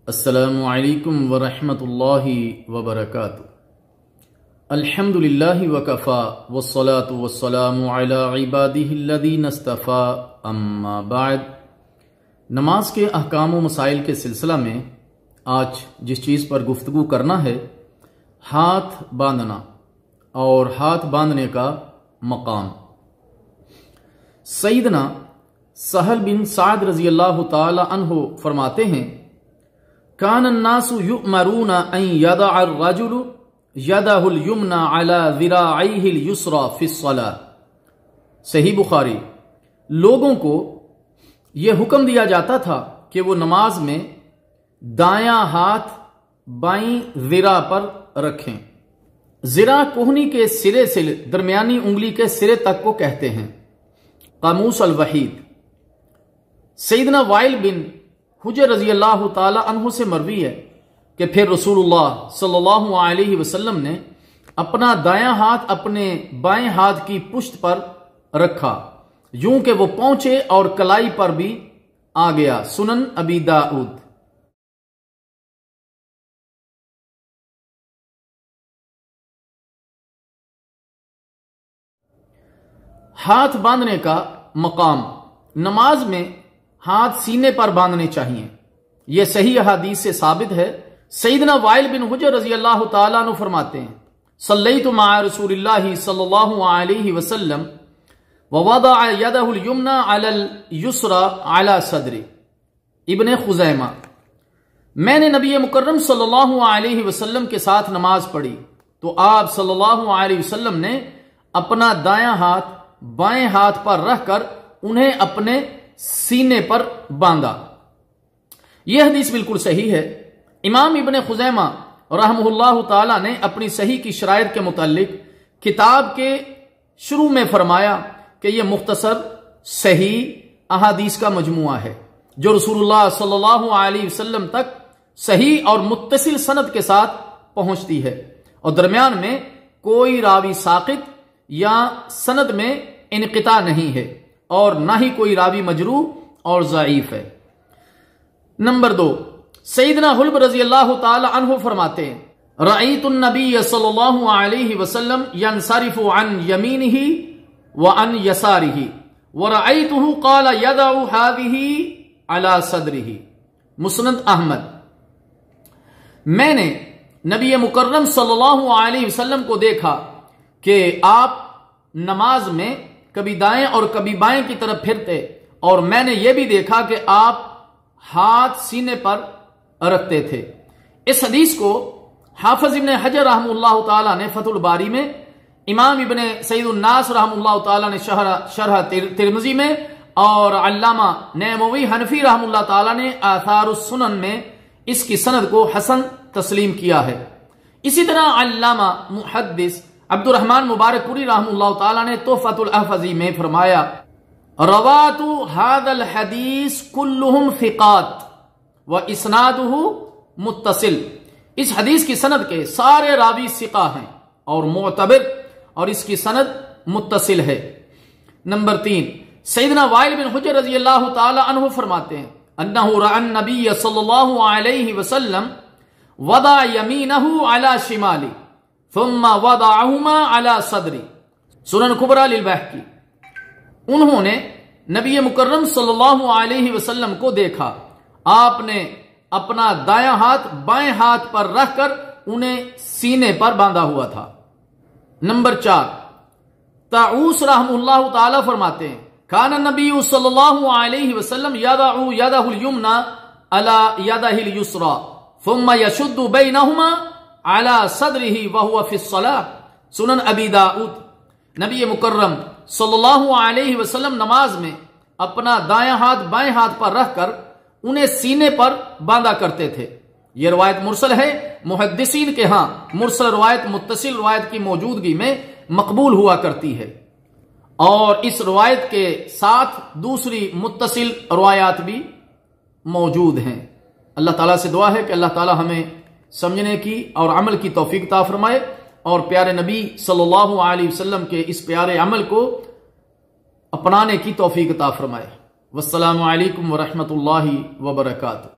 السلام علیکم ورحمۃ اللہ وبرکاتہ۔ الحمدللہ وکفا والصلاة والسلام علی عبادہ الذین اصطفی، اما بعد۔ نماز کے احکام و مسائل کے سلسلہ میں آج جس چیز پر گفتگو کرنا ہے، ہاتھ باندھنا اور ہاتھ باندھنے کا مقام۔ سیدنا سہل بن سعد رضی اللہ تعالی عنہ فرماتے ہیں، کان الناس یؤمرون ان یضع الرجل یدہ الیمنی علی ذراعیہ الیسری فی الصلاۃ۔ صحیح بخاری۔ لوگوں کو یہ حکم دیا جاتا تھا کہ وہ نماز میں دایاں ہاتھ بائیں ذرا پر رکھیں۔ ذرا کوہنی کے سرے سے درمیانی انگلی کے سرے تک کو کہتے ہیں۔ قاموس الوحید۔ سیدنا وائل بن حجر رضی اللہ تعالی عنہ سے مروی ہے کہ پھر رسول اللہ صلی اللہ علیہ وسلم نے اپنا دایاں ہاتھ اپنے بائیں ہاتھ کی پشت پر رکھا، یوں کہ وہ پہنچے اور کلائی پر بھی آ گیا۔ سنن ابی داؤد۔ ہاتھ باندھنے کا مقام۔ نماز میں ہاتھ سینے پر باندھنے چاہیے، یہ صحیح احادیث سے ثابت ہے۔ سیدنا وائل بن حجر رضی اللہ تعالیٰ عنہ فرماتے ہیں، صلیت مع رسول اللہ صلی اللہ علیہ وسلم ووضع یدہ الیمنی علی الیسری علی صدری۔ ابن خزیمہ۔ میں نے نبی مکرم صلی اللہ علیہ وسلم کے ساتھ نماز پڑھی تو آپ صلی اللہ علیہ وسلم نے اپنا دایاں ہاتھ بائیں ہاتھ پر رکھ کر انہیں اپنے سینے پر باندھا۔ یہ حدیث بالکل صحیح ہے۔ امام ابن خزیمہ رحمہ اللہ تعالی نے اپنی صحیح کی شرائط کے متعلق کتاب کے شروع میں فرمایا کہ یہ مختصر صحیح احادیث کا مجموعہ ہے جو رسول اللہ صلی اللہ علیہ وسلم تک صحیح اور متصل سند کے ساتھ پہنچتی ہے، اور درمیان میں کوئی راوی ساقط یا سند میں انقطاع نہیں ہے، اور نہ ہی کوئی راوی مجروح اور ضعیف ہے۔ نمبر 2، سیدنا حلب رضی اللہ تعالی عنہ فرماتے ہیں، رأیت النبی صلی اللہ علیہ وسلم ینصرف عن یمینہ وعن یسارہ ورأیتہ قال یدع ہذہ علی صدرہ۔ مسند احمد۔ میں نے نبی مکرم صلی اللہ علیہ وسلم کو دیکھا کہ آپ نماز میں کبھی دائیں اور کبھی بائیں کی طرف پھرتے، اور میں نے یہ بھی دیکھا کہ آپ ہاتھ سینے پر رکھتے تھے۔ اس حدیث کو حافظ ابن حجر رحمہ اللہ تعالی نے فتح الباری میں، امام ابن سید الناس رحمہ اللہ تعالی نے شرح ترمذی میں، اور علامہ نیموی حنفی رحمہ اللہ تعالی نے آثار السنن میں اس کی سند کو حسن تسلیم کیا ہے۔ اسی طرح علامہ محدث عبد الرحمن مبارک پوری رحمہ اللہ تعالی نے تحفۃ الاحفظی میں فرمایا، روات هذا الحدیث كلهم ثقات واسناده متصل۔ اس حدیث کی سند کے سارے راوی ثقہ ہیں اور معتبر، اور اس کی سند متصل ہے۔ نمبر 3، سیدنا وائل بن حجر رضی اللہ تعالی عنہ فرماتے ہیں، انہ رأى النبی صلی اللہ علیہ وسلم وضع یمینہ علی شمالی ثم وضعہما علی صدری۔ سنن کبریٰ للبیہقی۔ انہوں نے نبی مکرم صلی اللہ علیہ وسلم کو دیکھا، آپ نے اپنا دایاں ہاتھ بائیں ہاتھ پر رکھ کر انہیں سینے پر باندھا ہوا تھا۔ نمبر 4، طاؤس رحمہ اللہ تعالی فرماتے ہیں، کان النبی صلی اللہ علیہ وسلم یضع یدہ الیمنی علی یدہ الیسری ثم یشد بینہما علی صدرہ وہو فی الصلاۃ۔ سنن ابی داؤد۔ نبی مکرم صلی اللہ علیہ وسلم نماز میں اپنا دایاں ہاتھ بائیں ہاتھ پر رکھ کر انہیں سینے پر باندھا کرتے تھے۔ یہ روایت مرسل ہے۔ محدثین کے ہاں مرسل روایت متصل روایت کی موجودگی میں مقبول ہوا کرتی ہے، اور اس روایت کے ساتھ دوسری متصل روایات بھی موجود ہیں۔ اللہ تعالیٰ سے دعا ہے کہ اللہ تعالیٰ ہمیں سمجھنے کی اور عمل کی توفیق عطا فرمائے، اور پیارے نبی صلی اللہ علیہ وسلم کے اس پیارے عمل کو اپنانے کی توفیق عطا فرمائے۔ والسلام علیکم ورحمۃ اللہ وبرکاتہ۔